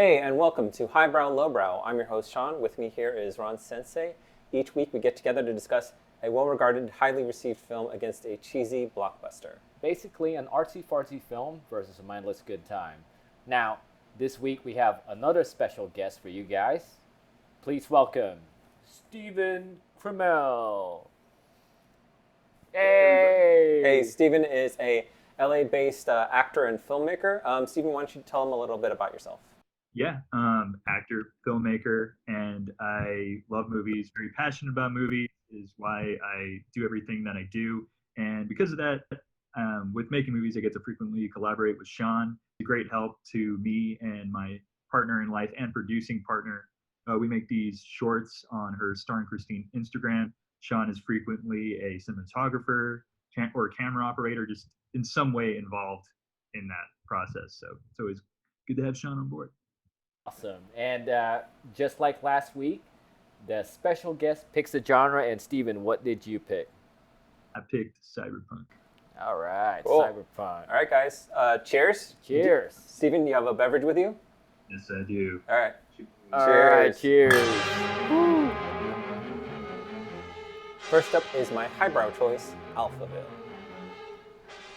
Hey, and welcome to Highbrow, Lowbrow. I'm your host, Shaun. With me here is Ron Sensei. Each week we get together to discuss a well-regarded, highly received film against a cheesy blockbuster. Basically an artsy-fartsy film versus a mindless good time. Now, this week we have another special guest for you guys. Please welcome Steven Krimmel. Hey! Hey, Steven is a LA-based actor and filmmaker. Steven, why don't you tell them a little bit about yourself? Yeah, actor, filmmaker, and I love movies. Very passionate about movies is why I do everything that I do. And because of that, with making movies, I get to frequently collaborate with Shaun. It's a great help to me and my partner in life and producing partner. We make these shorts on her Starring Christine Instagram. Shaun is frequently a cinematographer or camera operator, just in some way involved in that process. So it's always good to have Shaun on board. Awesome. And just like last week, the special guest picks a genre. And Steven, what did you pick? I picked cyberpunk. All right, Cool. cyberpunk. All right, guys. Cheers. Cheers. Steven, you have a beverage with you? Yes, I do. All right. All right, cheers. First up is my highbrow choice, Alphaville.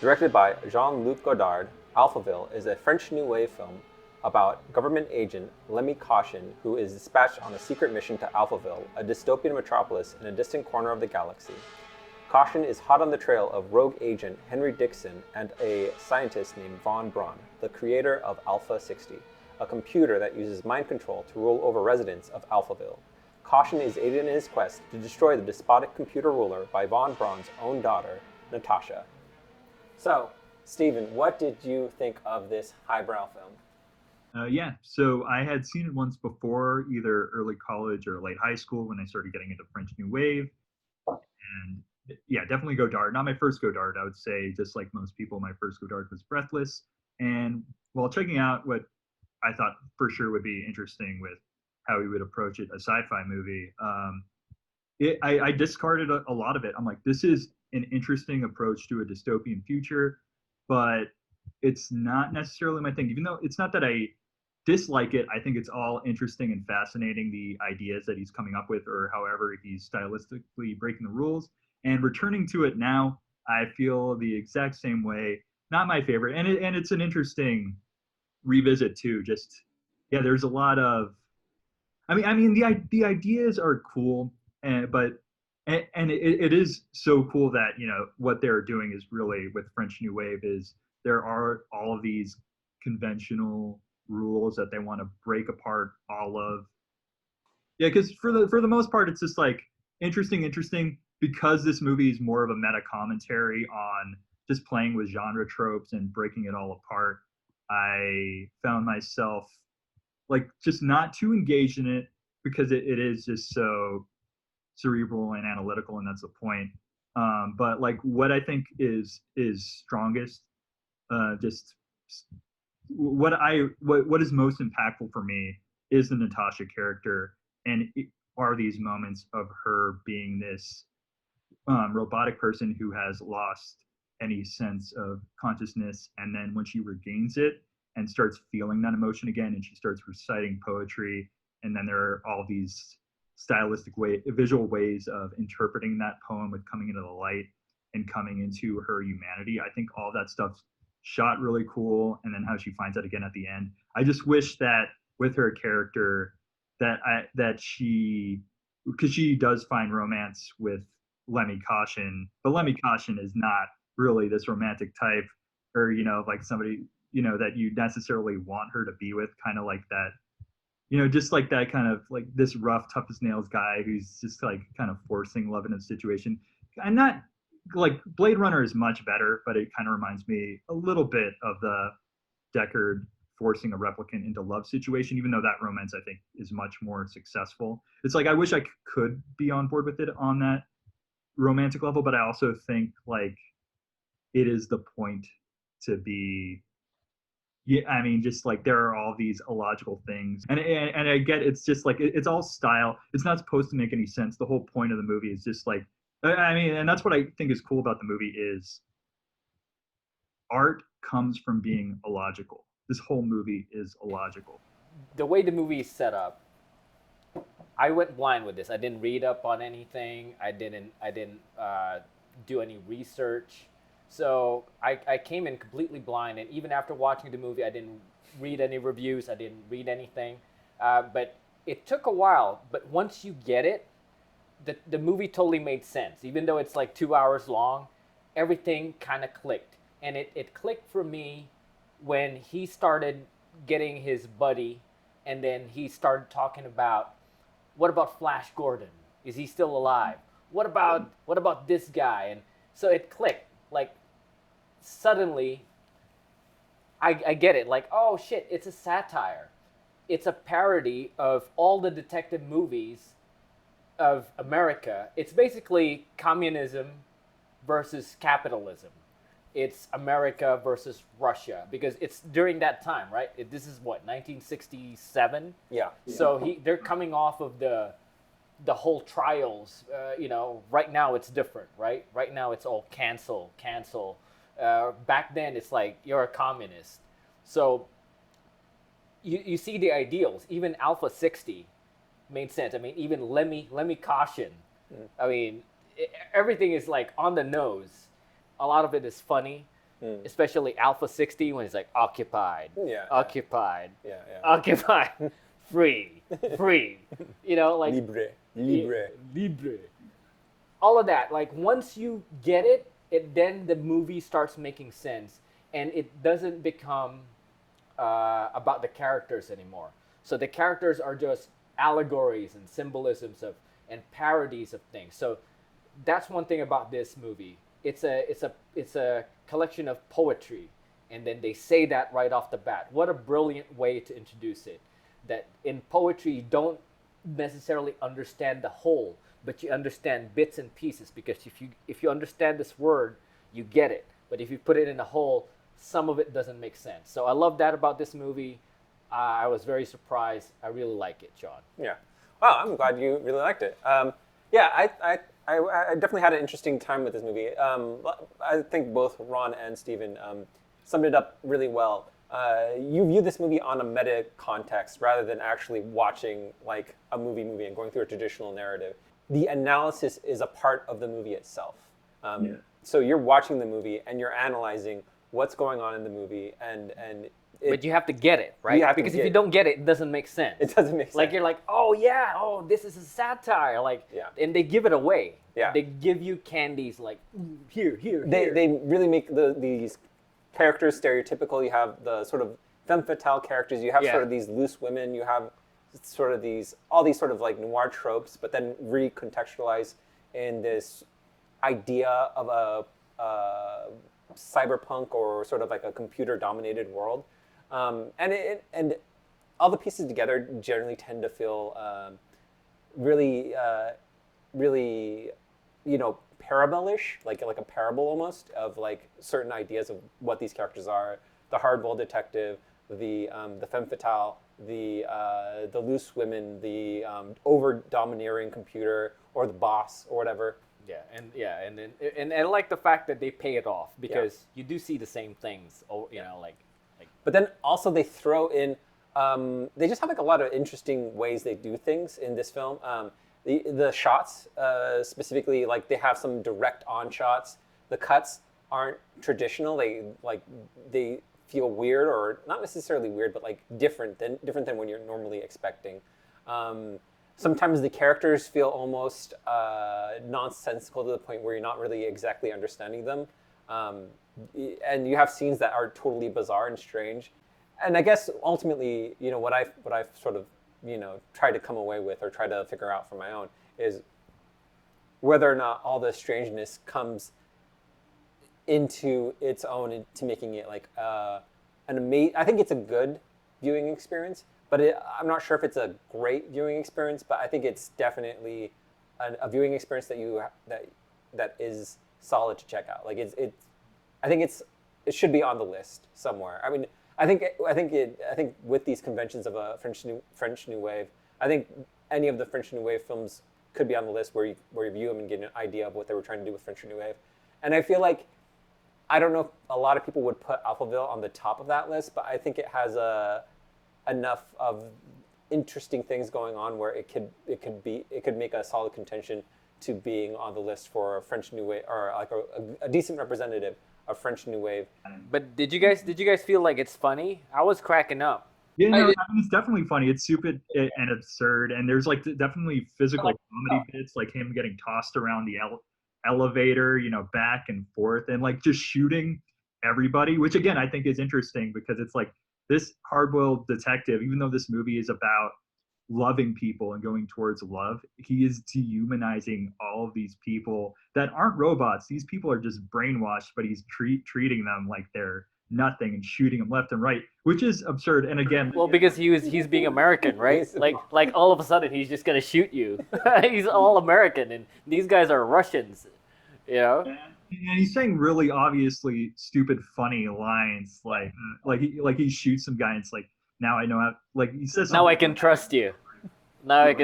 Directed by Jean-Luc Godard, Alphaville is a French New Wave film about government agent Lemmy Caution, who is dispatched on a secret mission to Alphaville, a dystopian metropolis in a distant corner of the galaxy. Caution is hot on the trail of rogue agent Henry Dixon and a scientist named Von Braun, the creator of Alpha 60, a computer that uses mind control to rule over residents of Alphaville. Caution is aided in his quest to destroy the despotic computer ruler by Von Braun's own daughter, Natasha. So, Steven, what did you think of this highbrow film? Yeah, so I had seen it once before, either early college or late high school when I started getting into French New Wave. And yeah, definitely Godard. Not my first Godard, I would say, just like most people, my first Godard was Breathless. And while checking out what I thought for sure would be interesting with how he would approach it, a sci-fi movie, I discarded a lot of it. I'm like, this is an interesting approach to a dystopian future, but it's not necessarily my thing. Even though it's not that I dislike it, I think it's all interesting and fascinating, the ideas that he's coming up with, or however he's stylistically breaking the rules. And returning to it now, I feel the exact same way. Not my favorite, and it's an interesting revisit too. Just yeah, there's a lot of. I mean, the ideas are cool, and it is so cool that what they're doing is really with French New Wave is there are all of these conventional rules that they want to break apart all of. Yeah, because for the most part, it's just like interesting because this movie is more of a meta commentary on just playing with genre tropes and breaking it all apart. I found myself like just not too engaged in it because it is just so cerebral and analytical, and that's the point. But like what I think is strongest, just what is most impactful for me is the Natasha character, and are these moments of her being this robotic person who has lost any sense of consciousness, and then when she regains it and starts feeling that emotion again, and she starts reciting poetry, and then there are all these visual ways of interpreting that poem with coming into the light and coming into her humanity. I think all that stuff's shot really cool, and then how she finds out again at the end. I just wish that with her character that she, because she does find romance with Lemmy Caution, but Lemmy Caution is not really this romantic type, or like somebody that you necessarily want her to be with, kind of like that, just like that kind of like this rough, tough as nails guy who's just like kind of forcing love in a situation. I'm not like Blade Runner is much better, but it kind of reminds me a little bit of the Deckard forcing a replicant into love situation, even though that romance I think is much more successful. It's like I wish I could be on board with it on that romantic level, but I also think like it is the point to be. Yeah, I mean, just like there are all these illogical things, and I get it's just like it's all style. It's not supposed to make any sense. The whole point of the movie is just like, I mean, and that's what I think is cool about the movie is art comes from being illogical. This whole movie is illogical. the way the movie is set up, I went blind with this. I didn't read up on anything. I didn't do any research. So I came in completely blind, and even after watching the movie, I didn't read any reviews. I didn't read anything. But it took a while. But once you get it, the movie totally made sense. Even though it's like 2 hours long, everything kind of clicked. And it clicked for me when he started getting his buddy, and then he started talking about, what about Flash Gordon? Is he still alive? What about this guy? And so it clicked. Like, suddenly, I get it. Like, oh shit, it's a satire. It's a parody of all the detective movies of America. It's basically communism versus capitalism. It's America versus Russia, because it's during that time, right? This is what, 1967? Yeah. So they're coming off of the whole trials. Right now it's different, right? Right now it's all cancel. Back then it's like, you're a communist. So you see the ideals. Even Alpha 60 made sense. I mean, even let me caution. I mean, everything is like on the nose. A lot of it is funny, especially Alpha 60 when it's like occupied, occupied, occupied, free, like libre. All of that. Like, once you get it, then the movie starts making sense, and it doesn't become about the characters anymore. So the characters are just allegories and symbolisms and parodies of things. So that's one thing about this movie. It's a collection of poetry, and then they say that right off the bat. What a brilliant way to introduce it. That in poetry, you don't necessarily understand the whole, but you understand bits and pieces, because if you understand this word, you get it. But if you put it in a whole, some of it doesn't make sense. So I love that about this movie. I was very surprised. I really like it, Shaun. Yeah. Wow, I'm glad you really liked it. I definitely had an interesting time with this movie. I think both Roun and Steven summed it up really well. You view this movie on a meta context rather than actually watching like a movie and going through a traditional narrative. The analysis is a part of the movie itself. So you're watching the movie and you're analyzing what's going on in the movie, but you have to get it, right? Because if you don't get it, it doesn't make sense. It doesn't make sense. Like, you're like, oh yeah, this is a satire. Like, and they give it away. Yeah. They give you candies like, here. They really make these characters stereotypical. You have the sort of femme fatale characters. You have sort of these loose women. You have sort of all these sort of like noir tropes, but then recontextualized in this idea of a cyberpunk or sort of like a computer-dominated world. And all the pieces together generally tend to feel really, parable-ish, like a parable almost, of like certain ideas of what these characters are. The hard-boiled detective, the femme fatale, the loose women, the over-domineering computer, or the boss, or whatever. And I like the fact that they pay it off, because you do see the same things, like. But then also they throw in, they just have like a lot of interesting ways they do things in this film. The shots, specifically, like they have some direct on shots. The cuts aren't traditional. They feel weird, or not necessarily weird, but like different than when you're normally expecting. Sometimes the characters feel almost nonsensical to the point where you're not really exactly understanding them. And you have scenes that are totally bizarre and strange. And I guess ultimately, what I've sort of, tried to come away with or try to figure out for my own is whether or not all the strangeness comes into its own, into making it like an amazing. I think it's a good viewing experience, but I'm not sure if it's a great viewing experience. But I think it's definitely a viewing experience that is solid to check out. Like I think it should be on the list somewhere. I mean, I think with these conventions of a French New Wave, I think any of the French New Wave films could be on the list where you view them and get an idea of what they were trying to do with French New Wave. And I feel like, I don't know if a lot of people would put Alphaville on the top of that list, but I think it has enough of interesting things going on where it could make a solid contention to being on the list for a French New Wave, or like a decent representative of French New Wave. But did you guys feel like it's funny? I was cracking up. Yeah, no, I mean, it's definitely funny. It's stupid and absurd, and there's like definitely physical comedy bits, like him getting tossed around the elevator, back and forth, and like just shooting everybody, which again I think is interesting because it's like this hard-boiled detective, even though this movie is about loving people and going towards love, he is dehumanizing all of these people that aren't robots. These people are just brainwashed, but he's treating them like they're nothing and shooting them left and right, which is absurd. And again, well, because he's being American, right? Like all of a sudden he's just gonna shoot you. He's all American, and these guys are Russians, And he's saying really obviously stupid, funny lines, like he shoots some guy, and it's like, now I know how. Like he says, now I can trust you. Now I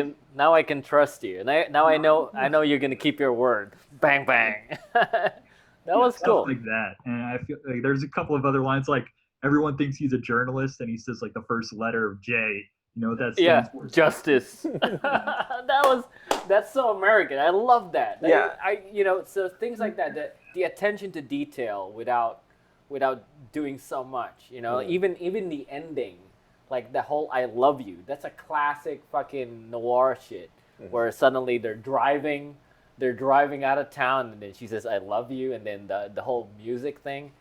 can trust you. And now I know you're gonna keep your word. Bang bang. That was cool. Like that, and I feel like there's a couple of other lines, like everyone thinks he's a journalist, and he says like the first letter of J. That's justice. That's so American. I love that. So things like that, the attention to detail without doing so much. Even the ending, like the whole "I love you." That's a classic fucking noir shit, where suddenly they're driving out of town, and then she says "I love you," and then the whole music thing,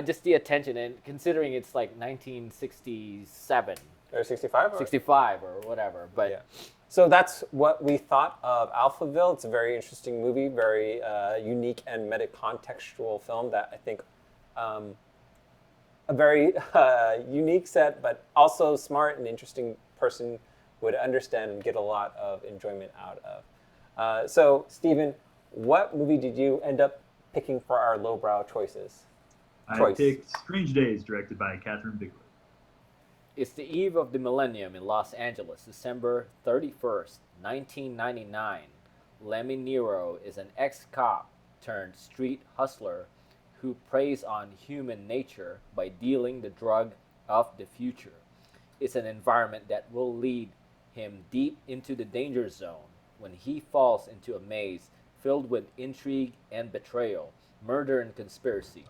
just the attention, and considering it's like 1967 or 65 or whatever, but yeah. So that's what we thought of Alphaville. It's a very interesting movie, very unique and meta-contextual film that I think a very unique set, but also smart and interesting person would understand and get a lot of enjoyment out of. So, Steven, what movie did you end up picking for our lowbrow choices? I picked Strange Days, directed by Kathryn Bigelow. It's the eve of the millennium in Los Angeles, December 31st, 1999. Lemmy Nero is an ex-cop turned street hustler who preys on human nature by dealing the drug of the future. It's an environment that will lead him deep into the danger zone when he falls into a maze filled with intrigue and betrayal, murder and conspiracy.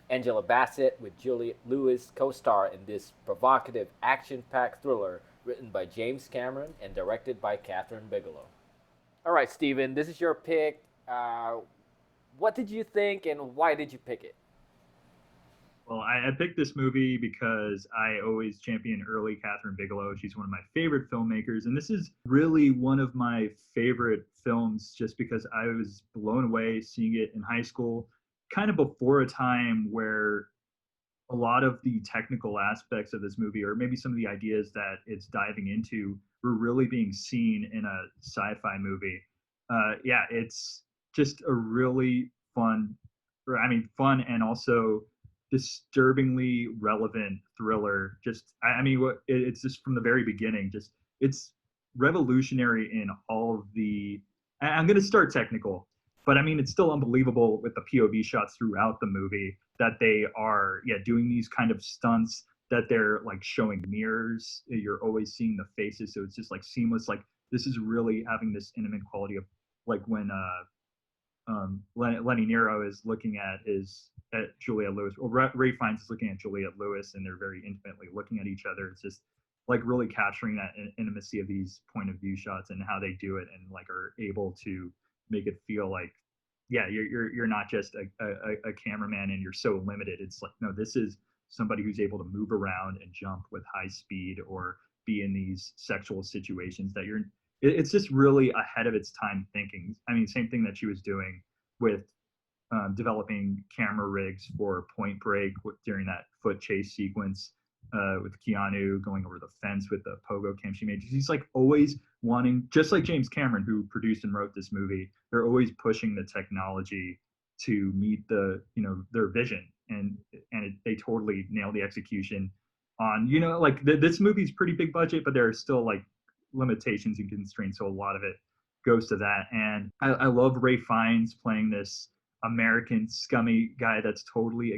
Angela Bassett with Juliette Lewis co-star in this provocative, action-packed thriller written by James Cameron and directed by Kathryn Bigelow. All right, Steven, this is your pick. What did you think, and why did you pick it? Well, I picked this movie because I always champion early Kathryn Bigelow. She's one of my favorite filmmakers, and this is really one of my favorite films just because I was blown away seeing it in high school, kind of before a time where a lot of the technical aspects of this movie, or maybe some of the ideas that it's diving into, were really being seen in a sci-fi movie. It's just a really fun and also disturbingly relevant thriller. It's just from the very beginning, it's revolutionary in all of the, I'm going to start technical, but I mean, it's still unbelievable with the POV shots throughout the movie that they are, doing these kind of stunts, that they're like showing mirrors. You're always seeing the faces. So it's just like seamless. Like this is really having this intimate quality of like when Lenny Nero is looking at Juliette Lewis, or Ray Fiennes is looking at Juliette Lewis, and they're very intimately looking at each other. It's just like really capturing that intimacy of these point of view shots and how they do it, and like are able to make it feel like, you're not just a cameraman and you're so limited. It's like, no, this is somebody who's able to move around and jump with high speed or be in these sexual situations that it's just really ahead of its time thinking. I mean, same thing that she was doing with developing camera rigs for Point Break during that foot chase sequence with Keanu going over the fence with the pogo cam she made. She's like always wanting, just like James Cameron, who produced and wrote this movie, they're always pushing the technology to meet their vision, and they totally nail the execution on, this movie's pretty big budget, but there are still like limitations and constraints, so a lot of it goes to that. And I love Ray Fiennes playing this American scummy guy that's totally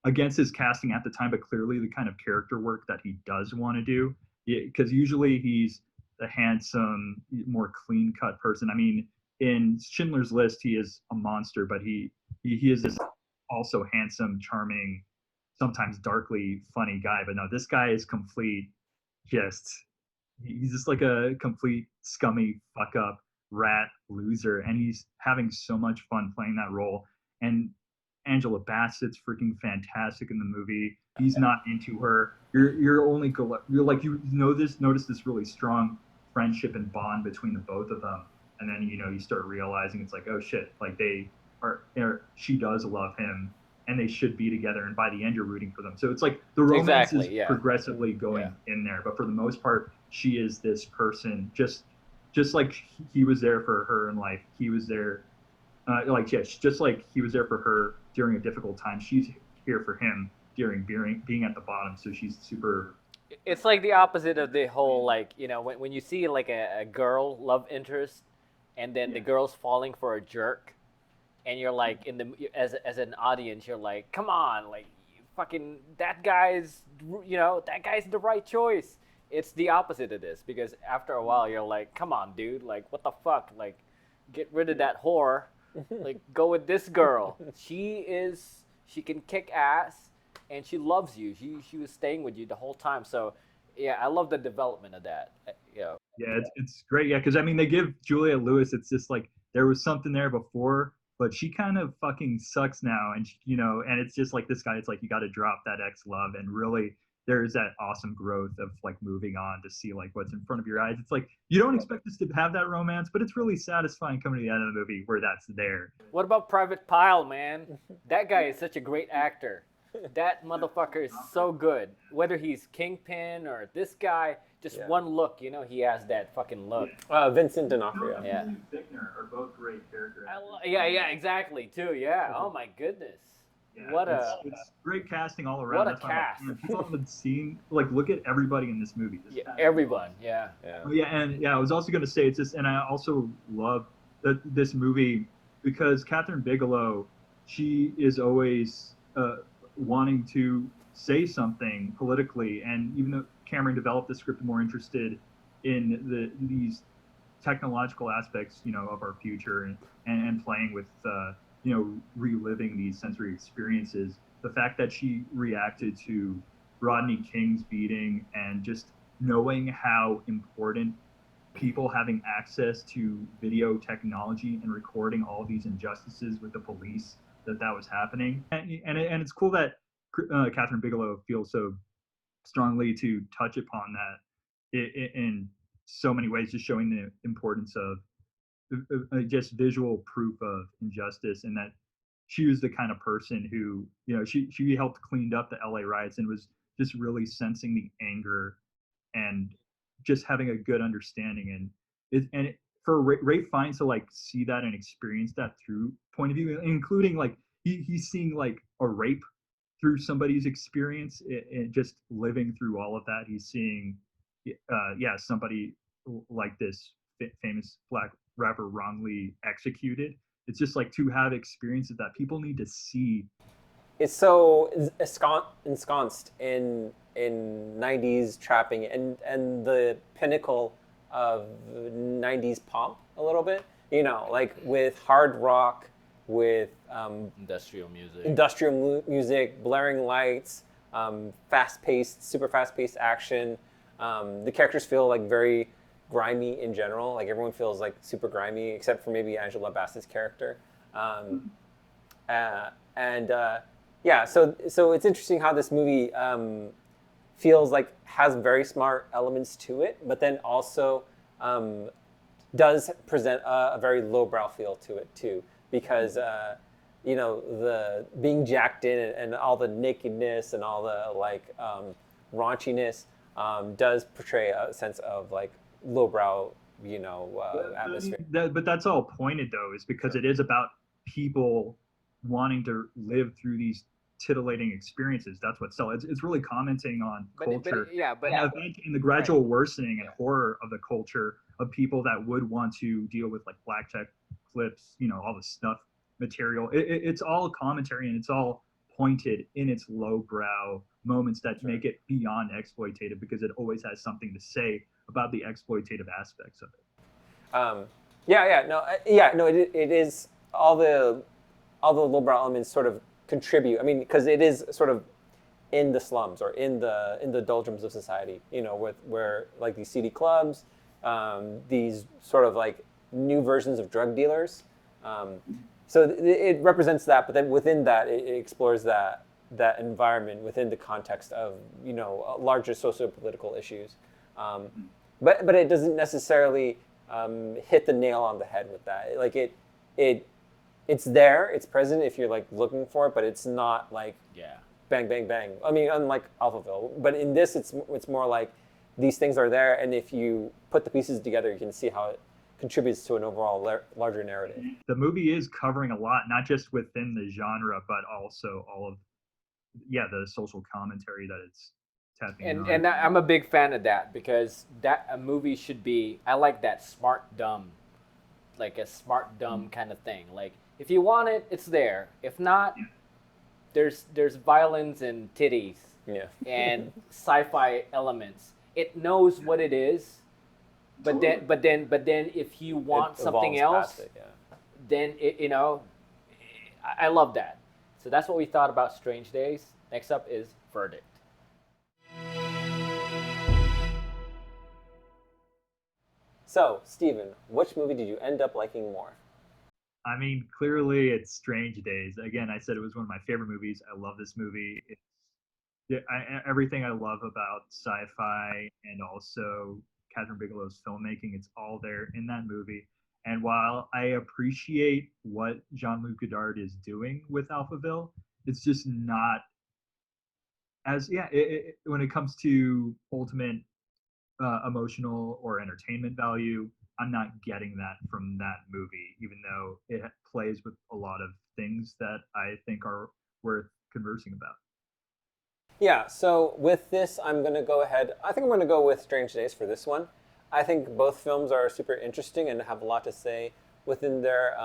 against his casting at the time, but clearly the kind of character work that he does want to do. Because usually he's the handsome, more clean cut person. I mean, in Schindler's List, he is a monster, but he is this also handsome, charming, sometimes darkly funny guy. But no, this guy is complete, just he's just like a complete scummy fuck up rat loser, and he's having so much fun playing that role. And Angela Bassett's freaking fantastic in the movie. He's not into her. You're only you're like you know this notice this really strong friendship and bond between the both of them, and then you start realizing it's like, oh shit, like they are she does love him and they should be together, and by the end you're rooting for them. So it's like the romance is progressively going in there, but for the most part she is this person just like he was there for her in life. He was there just like he was there for her during a difficult time. She's here for him during being at the bottom. So she's super. It's like the opposite of the whole, like, when you see like a girl love interest, and then the girl's falling for a jerk, and you're like as an audience, you're like, come on, like fucking that guy's the right choice. It's the opposite of this, because after a while you're like, come on, dude, like what the fuck, like get rid of that whore. Like, go with this girl. She can kick ass, and she loves you. She was staying with you the whole time. So, yeah, I love the development of that. Yeah, it's great. Yeah, because I mean, they give Juliette Lewis. It's just like there was something there before, but she kind of fucking sucks now, and and it's just like this guy. It's like you got to drop that ex love, and really there's that awesome growth of like moving on to see like what's in front of your eyes. It's like you don't expect us to have that romance, but it's really satisfying coming to the end of the movie where that's there. What about Private Pile, man? That guy is such a great actor. That motherfucker is so good. Whether he's Kingpin or this guy, just one look, he has that fucking look. Vincent D'Onofrio. Yeah. And Bickner are both great character actors. Yeah, exactly, too. Yeah. Oh my goodness. Yeah, it's great casting all around. What a cast! People haven't seen, like, look at everybody in this movie. Everyone. Yeah. I was also going to say it's just, and I also love this movie because Kathryn Bigelow, she is always wanting to say something politically, and even though Cameron developed the script more interested in these technological aspects, of our future and playing with. Reliving these sensory experiences. The fact that she reacted to Rodney King's beating and just knowing how important people having access to video technology and recording all these injustices with the police that was happening. And it's cool that Kathryn Bigelow feels so strongly to touch upon that in so many ways, just showing the importance of just visual proof of injustice, and that she was the kind of person who, she helped clean up the LA riots and was just really sensing the anger and just having a good understanding. And for Ray Fiennes to like see that and experience that through point of view, including like he's seeing like a rape through somebody's experience and just living through all of that. He's seeing, somebody like this famous black rapper wrongly executed. It's just like to have experiences that people need to see. It's so ensconced in 90s trapping and the pinnacle of 90s pomp a little bit, like with hard rock, with industrial music, blaring lights, super fast-paced action. The characters feel like very grimy in general. Like everyone feels like super grimy, except for maybe Angela Bassett's character. So it's interesting how this movie feels like has very smart elements to it, but then also does present a very lowbrow feel to it too, because the being jacked in and all the nakedness and all the raunchiness does portray a sense of like lowbrow, atmosphere. But that's all pointed though, is because it is about people wanting to live through these titillating experiences. That's what sells. It's really commenting on culture, and the gradual worsening and horror of the culture of people that would want to deal with like blackjack clips, all the snuff material. It's all commentary, and it's all pointed in its lowbrow moments that make it beyond exploitative, because it always has something to say about the exploitative aspects of it. It is all the lowbrow elements sort of contribute. I mean, because it is sort of in the slums or in the doldrums of society, where like these seedy clubs, these sort of like new versions of drug dealers. So it represents that, but then within that, it explores that environment within the context of larger socio-political issues. But it doesn't necessarily hit the nail on the head with that. Like it's there, it's present if you're like looking for it, but it's not like bang bang bang. I mean, unlike Alphaville, but in this, it's more like these things are there, and if you put the pieces together, you can see how it contributes to an overall larger narrative. The movie is covering a lot, not just within the genre, but also all of the social commentary that it's tapping on. And I'm a big fan of that, because a movie should be, I like that smart dumb, like a smart dumb kind of thing. Like if you want it, it's there. If not, there's violence and titties and sci-fi elements. It knows what it is. But then, if you want something else, then I love that. So that's what we thought about Strange Days. Next up is Verdict. So, Steven, which movie did you end up liking more? I mean, clearly it's Strange Days. Again, I said it was one of my favorite movies. I love this movie. Everything I love about sci-fi and also Kathryn Bigelow's filmmaking, it's all there in that movie. And while I appreciate what Jean-Luc Godard is doing with Alphaville, it's just not as when it comes to ultimate emotional or entertainment value, I'm not getting that from that movie, even though it plays with a lot of things that I think are worth conversing about. Yeah, so with this, I'm going to go ahead. I think I'm going to go with Strange Days for this one. I think both films are super interesting and have a lot to say within their,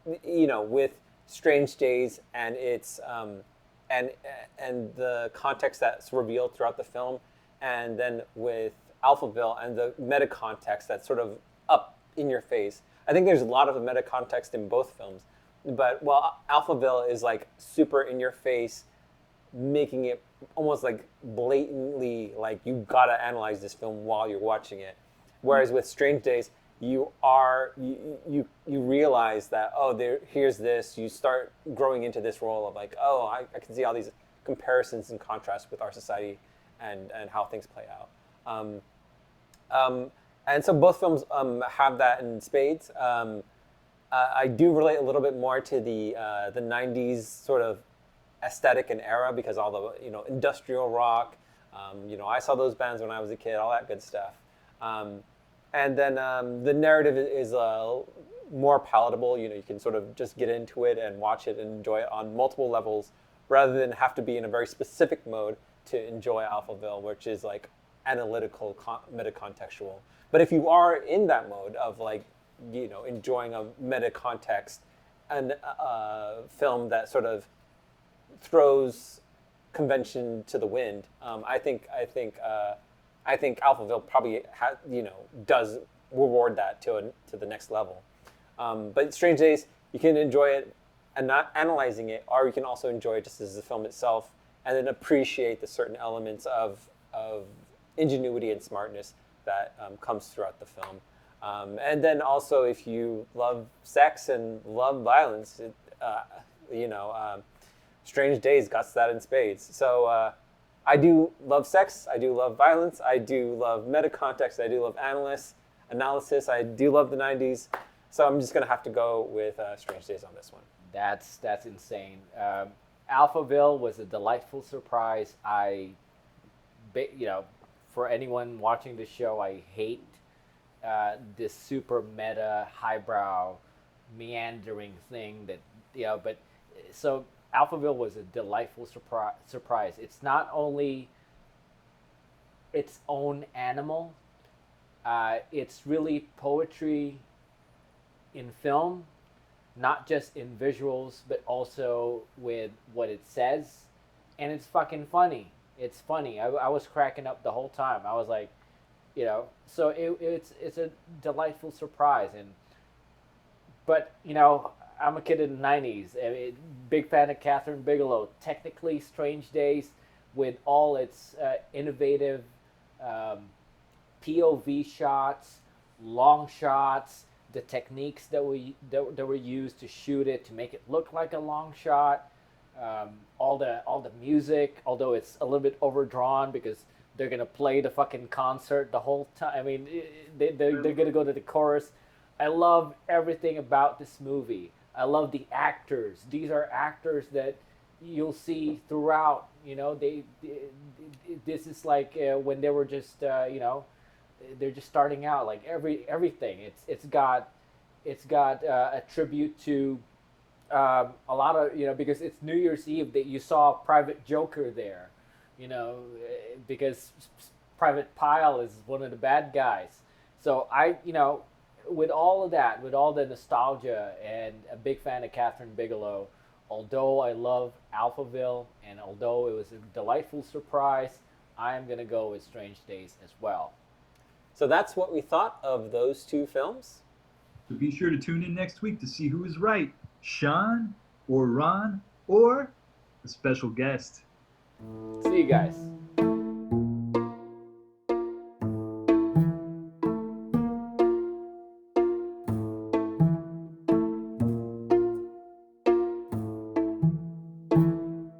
with Strange Days and its and the context that's revealed throughout the film, and then with Alphaville and the meta context that's sort of up in your face. I think there's a lot of meta context in both films, but while Alphaville is like super in your face, making it almost like blatantly like you gotta analyze this film while you're watching it, whereas with Strange Days you realize that here's this, you start growing into this role of like I can see all these comparisons and contrasts with our society and how things play out, and so both films have that in spades. I do relate a little bit more to the 90s sort of aesthetic and era, because all the industrial rock, I saw those bands when I was a kid, all that good stuff, and then the narrative is more palatable. You can sort of just get into it and watch it and enjoy it on multiple levels, rather than have to be in a very specific mode to enjoy Alphaville, which is like analytical, meta-contextual. But if you are in that mode of like enjoying a meta-context and film that sort of throws convention to the wind, I think Alphaville probably does reward that to the next level. But Strange Days, you can enjoy it and not analyzing it, or you can also enjoy it just as the film itself, and then appreciate the certain elements of ingenuity and smartness that comes throughout the film. And then also, if you love sex and love violence, Strange Days got that in spades. So I do love sex, I do love violence, I do love meta context, I do love analysis, I do love the 90s. So I'm just gonna have to go with Strange Days on this one. That's insane. Alphaville was a delightful surprise. For anyone watching the show, I hate this super meta, highbrow, meandering thing but so Alphaville was a delightful surprise. It's not only its own animal, it's really poetry in film, not just in visuals, but also with what it says. And it's fucking funny. It's funny. I was cracking up the whole time. I was like, so it's a delightful surprise. But I'm a kid in the '90s. Big fan of Kathryn Bigelow. Technically, Strange Days, with all its innovative POV shots, long shots, the techniques that were used to shoot it to make it look like a long shot. All the music, although it's a little bit overdrawn because they're gonna play the fucking concert the whole time. I mean, they're gonna go to the chorus. I love everything about this movie. I love the actors. These are actors that you'll see throughout. This is like when they were just they're just starting out. Like everything. It's got a tribute to a lot of because it's New Year's Eve that you saw Private Joker there. Because Private Pile is one of the bad guys. So with all of that, with all the nostalgia, and a big fan of Kathryn Bigelow, although I love Alphaville, and although it was a delightful surprise, I am going to go with Strange Days as well. So that's what we thought of those two films. So be sure to tune in next week to see who is right, Shaun or Roun or a special guest. See you guys.